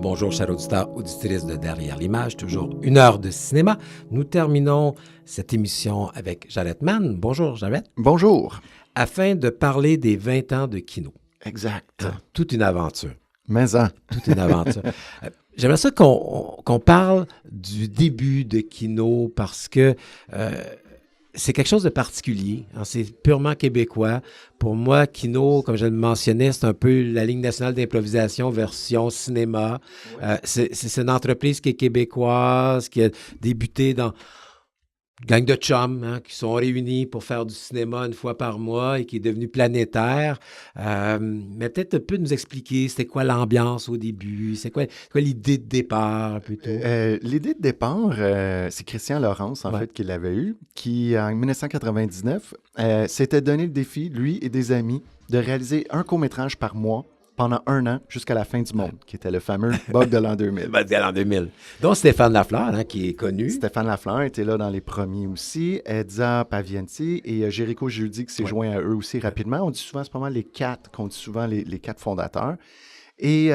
Bonjour, chers auditeurs, auditrices de Derrière l'image, toujours une heure de cinéma. Nous terminons cette émission avec Jarrett Mann. Bonjour, Jarrett. Bonjour. Afin de parler des 20 ans de Kino. Exact. Toute une aventure. Mais en. Toute une aventure. J'aimerais ça qu'on parle du début de Kino parce que c'est quelque chose de particulier. Hein, c'est purement québécois. Pour moi, Kino, comme je le mentionnais, c'est un peu la Ligue nationale d'improvisation version cinéma. C'est une entreprise qui est québécoise, qui a débuté dans une gang de chums qui sont réunis pour faire du cinéma une fois par mois et qui est devenu planétaire. Mais peut-être un peu nous expliquer c'était quoi l'ambiance au début, c'est quoi l'idée de départ plutôt. L'idée de départ, c'est Christian Laurence, en fait, qui l'avait eue, qui, en 1999, s'était donné le défi, lui et des amis, de réaliser un court-métrage par mois pendant 1 an jusqu'à la fin du monde, qui était le fameux Bug de l'an 2000. Bug de l'an 2000. Donc Stéphane Lafleur, qui est connu. Stéphane Lafleur était là dans les premiers aussi, Edza Pavianti et Jericho Jeudi qui s'est joint à eux aussi rapidement. On dit souvent, c'est pas mal les quatre, qu'on dit souvent les 4 fondateurs. Et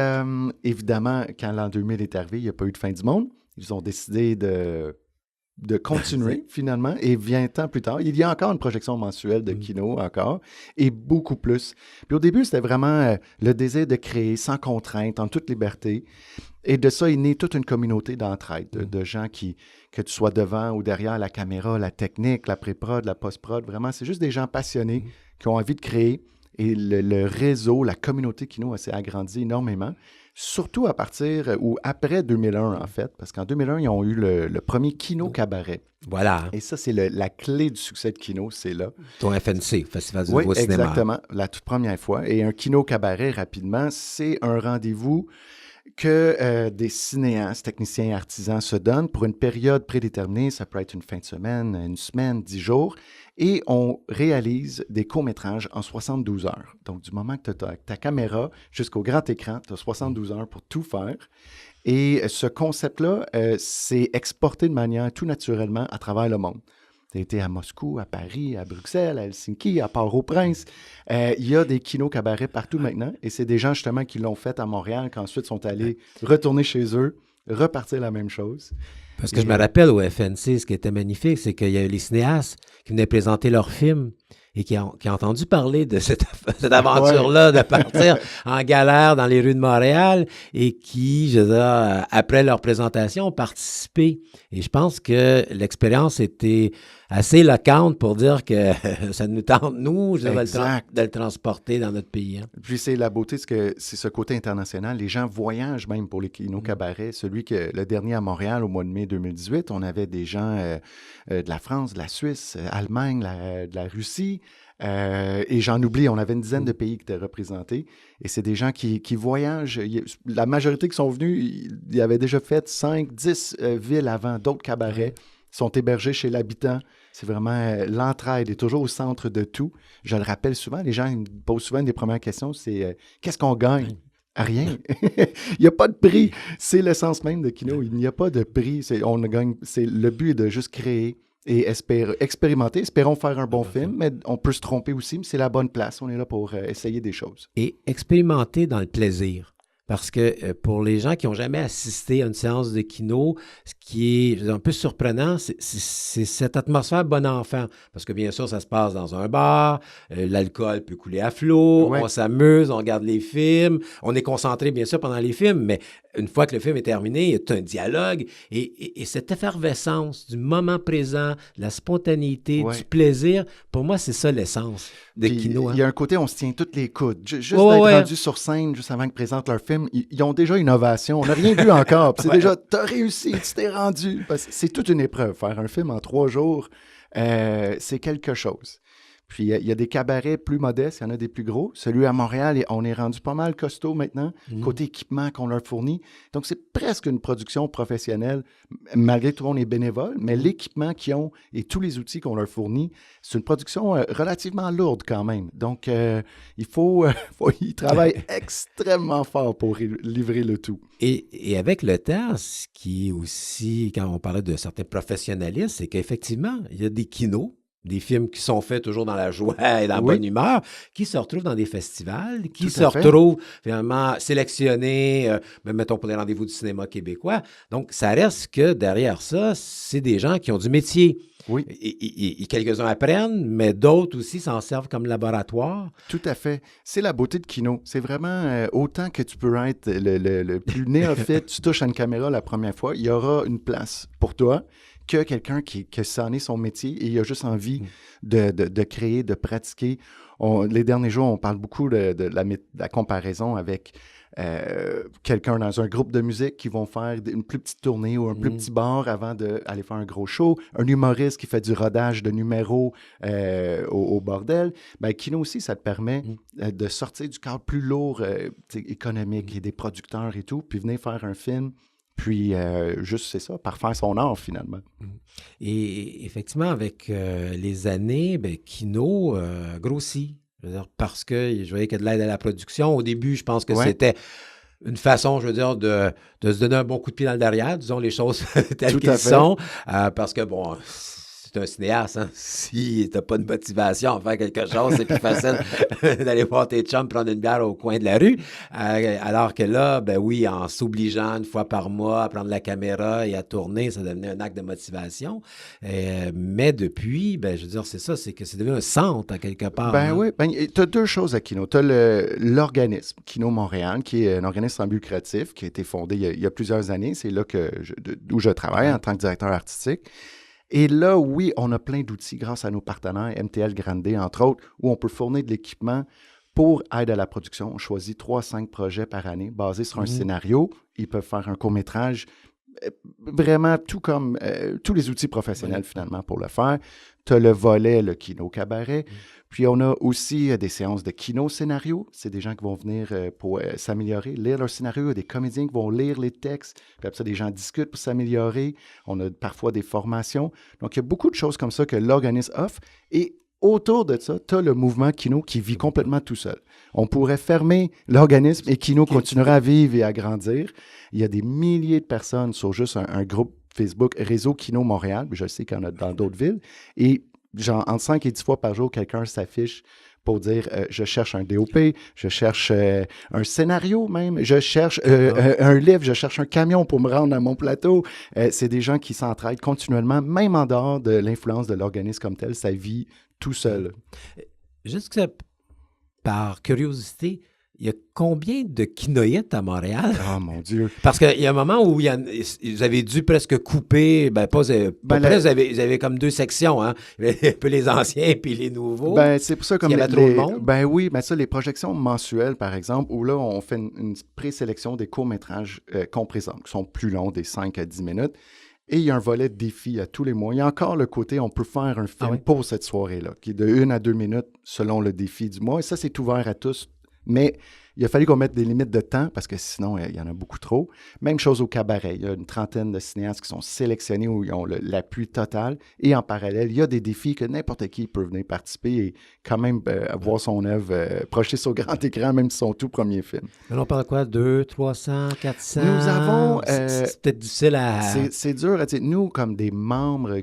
évidemment, quand l'an 2000 est arrivé, il n'y a pas eu de fin du monde. Ils ont décidé de continuer, finalement. Et 20 ans plus tard, il y a encore une projection mensuelle de Kino, encore, et beaucoup plus. Puis au début, c'était vraiment le désir de créer sans contrainte, en toute liberté. Et de ça est née toute une communauté d'entraide, de gens que tu sois devant ou derrière la caméra, la technique, la pré-prod, la post-prod. Vraiment, c'est juste des gens passionnés qui ont envie de créer. Et le réseau, la communauté Kino s'est agrandie énormément. Surtout à partir ou après 2001, en fait, parce qu'en 2001, ils ont eu le premier Kino Cabaret. Voilà. Et ça, c'est la clé du succès de Kino, c'est là. Ton FNC, Festival du Nouveau Cinéma. Exactement, la toute première fois. Et un Kino Cabaret, rapidement, c'est un rendez-vous que des cinéastes, techniciens et artisans se donnent pour une période prédéterminée. Ça peut être une fin de semaine, une semaine, 10 jours. Et on réalise des courts-métrages en 72 heures. Donc, du moment que tu as ta caméra jusqu'au grand écran, tu as 72 heures pour tout faire. Et ce concept-là s'est exporté de manière tout naturellement à travers le monde. Tu as été à Moscou, à Paris, à Bruxelles, à Helsinki, à Port-au-Prince. Il y a des kinos-cabarets partout maintenant. Et c'est des gens, justement, qui l'ont fait à Montréal, qui ensuite sont allés retourner chez eux, repartir la même chose. Parce que je me rappelle au FNC, ce qui était magnifique, c'est qu'il y a eu les cinéastes qui venaient présenter leurs films et qui ont entendu parler de cette aventure-là de partir en galère dans les rues de Montréal et qui, je veux dire, après leur présentation, ont participé. Et je pense que l'expérience était assez éloquente pour dire que ça nous tente, nous, de le transporter dans notre pays. Hein. Puis c'est la beauté, c'est ce côté international. Les gens voyagent même pour les kinos-cabarets. Le dernier à Montréal, au mois de mai 2018, on avait des gens de la France, de la Suisse, Allemagne, de la Russie. Et j'en oublie, on avait une dizaine de pays qui étaient représentés. Et c'est des gens qui voyagent. La majorité qui sont venus, ils avaient déjà fait 5, 10 villes avant, d'autres cabarets. Ils sont hébergés chez l'habitant. C'est vraiment l'entraide est toujours au centre de tout. Je le rappelle souvent, les gens ils me posent souvent une des premières questions, c'est qu'est-ce qu'on gagne? Rien. Il n'y a pas de prix. C'est l'essence même de Kino. Il n'y a pas de prix. Le but est de juste créer et expérimenter. Espérons faire un bon film, mais on peut se tromper aussi, mais c'est la bonne place. On est là pour essayer des choses. Et expérimenter dans le plaisir. Parce que pour les gens qui n'ont jamais assisté à une séance de Kino, ce qui est un peu surprenant, c'est cette atmosphère bon enfant. Parce que bien sûr, ça se passe dans un bar, l'alcool peut couler à flot, on s'amuse, on regarde les films, on est concentré bien sûr pendant les films, mais une fois que le film est terminé, il y a tout un dialogue. Et cette effervescence du moment présent, de la spontanéité, du plaisir, pour moi, c'est ça l'essence de Kino. Hein. Il y a un côté, on se tient toutes les coudes. Juste d'être rendu sur scène, juste avant qu'ils présentent leur film, ils ont déjà une ovation. On n'a rien vu encore. C'est déjà, t'as réussi, tu t'es rendu. Parce que c'est toute une épreuve. Faire un film en 3 jours, c'est quelque chose. Puis, il y a des cabarets plus modestes, il y en a des plus gros. Celui à Montréal, on est rendu pas mal costaud maintenant, côté équipement qu'on leur fournit. Donc, c'est presque une production professionnelle, malgré que tout le monde est bénévole, mais l'équipement qu'ils ont et tous les outils qu'on leur fournit, c'est une production relativement lourde quand même. Donc, ils travaillent extrêmement fort pour livrer le tout. Et avec le temps, ce qui est aussi, quand on parlait de certains professionnalistes, c'est qu'effectivement, il y a des kinos des films qui sont faits toujours dans la joie et dans la bonne humeur, qui se retrouvent dans des festivals, qui se retrouvent finalement sélectionnés, mettons pour les rendez-vous du cinéma québécois. Donc, ça reste que derrière ça, c'est des gens qui ont du métier. Oui. Et quelques-uns apprennent, mais d'autres aussi s'en servent comme laboratoire. Tout à fait. C'est la beauté de Kino. C'est vraiment autant que tu peux être le plus néophyte, tu touches à une caméra la première fois, il y aura une place pour toi que quelqu'un que ça en est son métier et il a juste envie de créer, de pratiquer. Les derniers jours, on parle beaucoup de la comparaison avec quelqu'un dans un groupe de musique qui vont faire une plus petite tournée ou un plus petit bar avant d'aller faire un gros show. Un humoriste qui fait du rodage de numéros au bordel. Ben, Kino aussi, ça te permet de sortir du cadre plus lourd économique et des producteurs et tout, puis venir faire un film. Puis, juste, c'est ça, parfaire son art, finalement. Et effectivement, avec les années, ben, Kino grossit. Je veux dire, parce que je voyais qu'il y a de l'aide à la production. Au début, je pense que c'était une façon, je veux dire, de se donner un bon coup de pied dans le derrière, disons les choses telles qu'elles sont. Parce que, bon, c'est un cinéaste, hein? Si t'as pas de motivation à faire quelque chose, c'est plus facile d'aller voir tes chums prendre une bière au coin de la rue. Alors que là, ben oui, en s'obligeant une fois par mois à prendre la caméra et à tourner, ça devenait un acte de motivation. Mais depuis, ben je veux dire, c'est ça, c'est que c'est devenu un centre, à quelque part. Ben oui, tu as deux choses à Kino. Tu as l'organisme Kino Montréal, qui est un organisme sans but lucratif, qui a été fondé il y a plusieurs années. C'est là où je travaille en tant que directeur artistique. Et là, oui, on a plein d'outils grâce à nos partenaires, MTL Grande, entre autres, où on peut fournir de l'équipement pour aide à la production. On choisit 3-5 projets par année basés sur un scénario. Ils peuvent faire un court-métrage, vraiment tout comme tous les outils professionnels finalement pour le faire. Tu as le volet, le Kino Cabaret. Puis on a aussi des séances de Kino Scénario. C'est des gens qui vont venir pour s'améliorer, lire leur scénario. Il y a des comédiens qui vont lire les textes. Puis après ça, des gens discutent pour s'améliorer. On a parfois des formations. Donc, il y a beaucoup de choses comme ça que l'organisme offre. Et autour de ça, tu as le mouvement Kino qui vit complètement tout seul. On pourrait fermer l'organisme et Kino continuera à vivre et à grandir. Il y a des milliers de personnes sur juste un groupe Facebook, Réseau Kino Montréal. Je sais qu'il y en a dans d'autres villes. Et genre, entre 5 et 10 fois par jour, quelqu'un s'affiche pour dire je cherche un DOP, je cherche un scénario même, je cherche un livre, je cherche un camion pour me rendre à mon plateau. C'est des gens qui s'entraident continuellement, même en dehors de l'influence de l'organisme comme tel, ça vit tout seul. Juste que par curiosité, il y a combien de kinoïtes à Montréal? Oh mon Dieu! Parce qu'il y a un moment où vous avez dû presque couper, vous avez comme deux sections, hein? Un peu les anciens puis les nouveaux. Ben, c'est pour ça comme il y avait trop de monde. Ben oui, ben ça, les projections mensuelles, par exemple, où là, on fait une présélection des courts-métrages qu'on présente, qui sont plus longs, des 5 à 10 minutes. Et il y a un volet de défi à tous les mois. Il y a encore le côté, on peut faire un film pour cette soirée-là, qui est de 1 à 2 minutes selon le défi du mois. Et ça, c'est ouvert à tous. Mais il a fallu qu'on mette des limites de temps parce que sinon, il y en a beaucoup trop. Même chose au cabaret. Il y a une trentaine de cinéastes qui sont sélectionnés où ils ont l'appui total. Et en parallèle, il y a des défis que n'importe qui peut venir participer et quand même voir son œuvre projetée sur grand écran, même si son tout premier film. Mais on parle quoi? 200, 300, 400? Nous avons... c'est peut-être difficile à... C'est dur à dire. Nous, comme des membres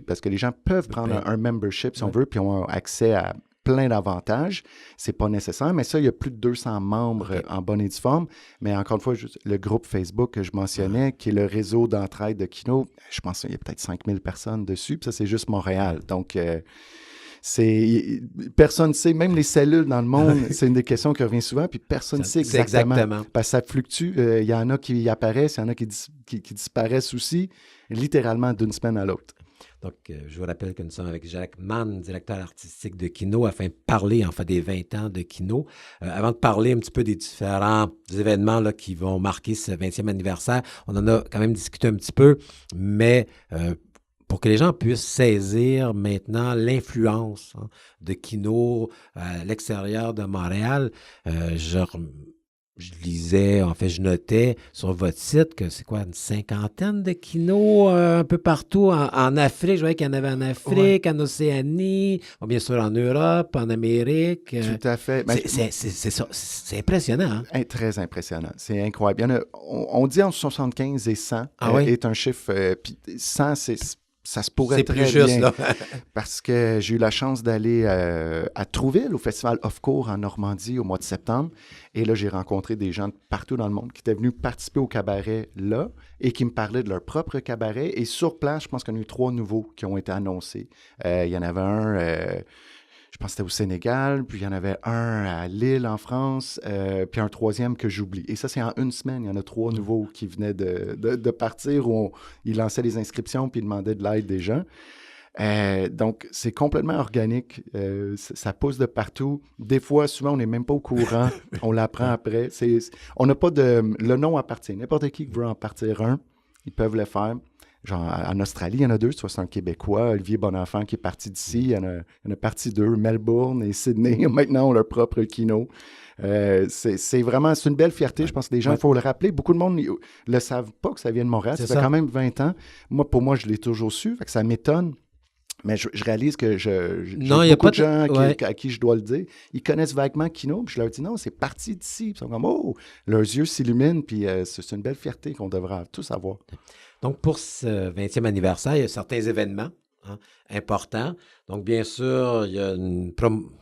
parce que les gens peuvent prendre un membership, si on veut, puis ont accès à plein d'avantages. C'est pas nécessaire, mais ça, il y a plus de 200 membres en bonne et due forme. Mais encore une fois, le groupe Facebook que je mentionnais, qui est le réseau d'entraide de Kino, je pense qu'il y a peut-être 5000 personnes dessus, puis ça, c'est juste Montréal. Donc, personne ne sait, même les cellules dans le monde, c'est une des questions qui revient souvent, puis personne ne sait exactement. Parce que ça fluctue. Il y en a qui apparaissent, il y en a qui disparaissent aussi, littéralement d'une semaine à l'autre. Donc, je vous rappelle que nous sommes avec Jacques Mann, directeur artistique de Kino, afin de parler, des 20 ans de Kino. Avant de parler un petit peu des différents événements là, qui vont marquer ce 20e anniversaire, on en a quand même discuté un petit peu, mais pour que les gens puissent saisir maintenant l'influence de Kino à l'extérieur de Montréal, je lisais, je notais sur votre site que c'est quoi, une 50aine de kinos un peu partout en Afrique. Je voyais qu'il y en avait en Afrique, en Océanie, bien sûr en Europe, en Amérique. Tout à fait. C'est impressionnant. Hein? Très impressionnant. C'est incroyable. Il y en a, on dit entre 75 et 100 est un chiffre. Puis 100, ça se pourrait c'est très plus juste, bien. là. Parce que j'ai eu la chance d'aller à Trouville, au Festival Off-Court en Normandie au mois de septembre. Et là, j'ai rencontré des gens de partout dans le monde qui étaient venus participer au cabaret là et qui me parlaient de leur propre cabaret. Et sur place, je pense qu'il y en a eu 3 nouveaux qui ont été annoncés. Il y en avait un, je pense que c'était au Sénégal, puis il y en avait un à Lille en France, puis un 3e que j'oublie. Et ça, c'est en une semaine. Il y en a 3 nouveaux qui venaient de partir où ils lançaient les inscriptions puis ils demandaient de l'aide des gens. Donc, c'est complètement organique. Ça pousse de partout. Des fois, souvent, on n'est même pas au courant. On l'apprend après. On n'a pas de... Le nom appartient. N'importe qui veut en partir un, ils peuvent le faire. Genre, en Australie, il y en a 2. Soit c'est un Québécois, Olivier Bonenfant, qui est parti d'ici. Il y en a parti 2. Melbourne et Sydney, maintenant, ont leur propre kino. C'est une belle fierté. Je pense que les gens, il faut le rappeler. Beaucoup de monde ne le savent pas que ça vient de Montréal. Ça fait quand même 20 ans. Pour moi, je l'ai toujours su. Fait que ça m'étonne. Mais je réalise que j'ai beaucoup de gens à qui je dois le dire. Ils connaissent vaguement Kino, puis je leur dis non, c'est parti d'ici. Puis ils sont comme, oh, leurs yeux s'illuminent, puis c'est une belle fierté qu'on devrait tous avoir. Donc, pour ce 20e anniversaire, il y a certains événements importants. Donc, bien sûr, il y a une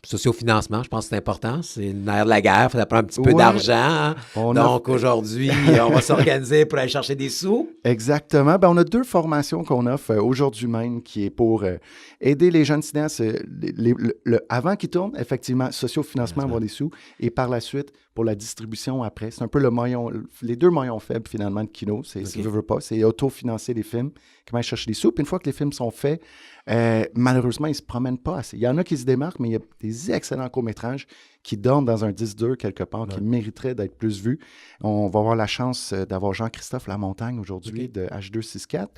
sociofinancement, je pense que c'est important. C'est le nerf de la guerre, il faut prendre un petit peu d'argent. Donc, aujourd'hui, on va s'organiser pour aller chercher des sous. Exactement. On a 2 formations qu'on offre aujourd'hui même qui est pour aider les jeunes cinéastes avant qu'ils tournent, effectivement, sociofinancement, avoir des sous, et par la suite, pour la distribution après. C'est un peu les 2 maillons faibles, finalement, de Kino. Si tu veux pas, c'est autofinancer les films, comment ils cherchent des sous. Puis une fois que les films sont faits, malheureusement, ils ne se promènent pas assez. Il y en a qui se démarquent, mais il y a des excellents courts-métrages qui dorment dans un disque dur quelque part, qui mériteraient d'être plus vus. On va avoir la chance d'avoir Jean-Christophe Lamontagne aujourd'hui de H264.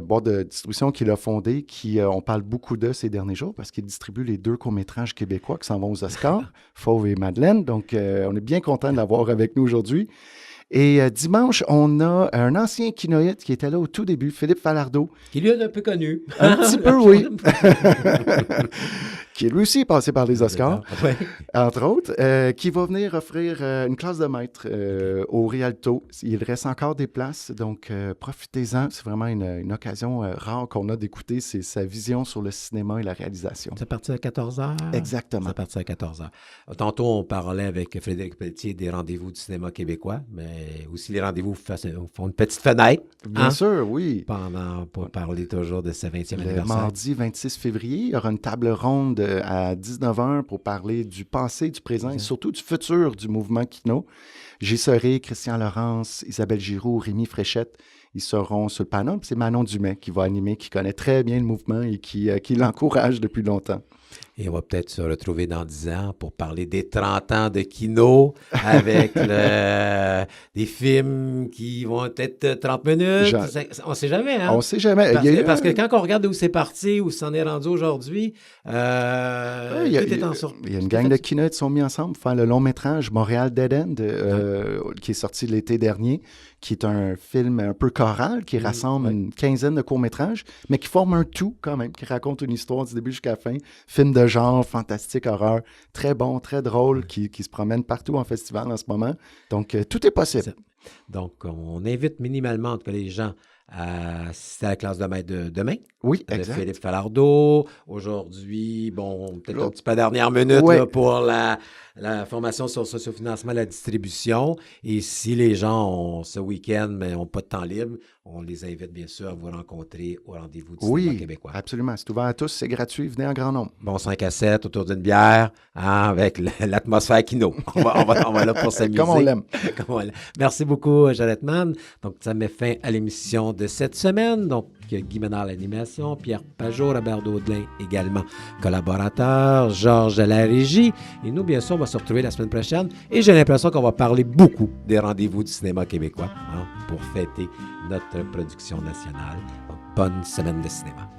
Boîte de distribution qu'il a fondé, on parle beaucoup de ces derniers jours parce qu'il distribue les 2 courts-métrages québécois qui s'en vont aux Oscars, Fauve et Madeleine. Donc, on est bien content de l'avoir avec nous aujourd'hui. Et dimanche, on a un ancien kinoïde qui était là au tout début, Philippe Falardeau. Qui lui est un peu connu. Un petit peu, oui. Qui lui aussi est passé par les Oscars, entre autres, qui va venir offrir une classe de maître au Rialto. Il reste encore des places, donc profitez-en. C'est vraiment une occasion rare qu'on a d'écouter sa vision sur le cinéma et la réalisation. C'est parti à 14h? Exactement. C'est parti à 14h. Tantôt, on parlait avec Frédéric Pelletier des rendez-vous du cinéma québécois, mais aussi les rendez-vous font une petite fenêtre. Bien sûr, oui. Pour parler toujours de ce 20e anniversaire. Le mardi 26 février, il y aura une table ronde à 19h pour parler du passé, du présent et surtout du futur du mouvement Kino. J'y serai, Christian Laurence, Isabelle Giroux, Rémi Fréchette, ils seront sur le panel. C'est Manon Dumais qui va animer, qui connaît très bien le mouvement et qui l'encourage depuis longtemps. Et on va peut-être se retrouver dans 10 ans pour parler des 30 ans de Kino avec des films qui vont être 30 minutes. On ne sait jamais, hein? On ne sait jamais. Parce que quand on regarde où c'est parti, où c'en est rendu aujourd'hui, tout est en sorte. Il y a une gang de kinoïdes qui sont mis ensemble pour faire le long métrage Montréal Dead End, qui est sorti l'été dernier, qui est un film un peu choral, qui rassemble une quinzaine de courts-métrages, mais qui forme un tout quand même, qui raconte une histoire du début jusqu'à la fin. Film de genre, fantastique, horreur, très bon, très drôle, qui se promène partout en festival en ce moment. Donc, tout est possible. Donc, on invite minimalement, en tout cas, les gens à assister à la classe de maître de demain. Oui, exact. Philippe Falardeau. Aujourd'hui, peut-être un petit peu à dernière minute là, pour la formation sur le sociofinancement, la distribution. Et si les gens ont ce week-end, mais n'ont pas de temps libre, on les invite bien sûr à vous rencontrer au rendez-vous du cinéma québécois. Oui, absolument. C'est ouvert à tous, c'est gratuit. Venez en grand nombre. 5 à 7 autour d'une bière, avec l'atmosphère Kino. On va là pour s'amuser. Comme on l'aime. Merci beaucoup, Jeannette Mann. Donc, ça met fin à l'émission de cette semaine. Donc, Guy Ménard à l'animation, Pierre Pajot, Robert Daudelin également collaborateur, Georges à la régie. Et nous, bien sûr, on va se retrouver la semaine prochaine. Et j'ai l'impression qu'on va parler beaucoup des rendez-vous du cinéma québécois pour fêter notre production nationale. Donc, bonne semaine de cinéma.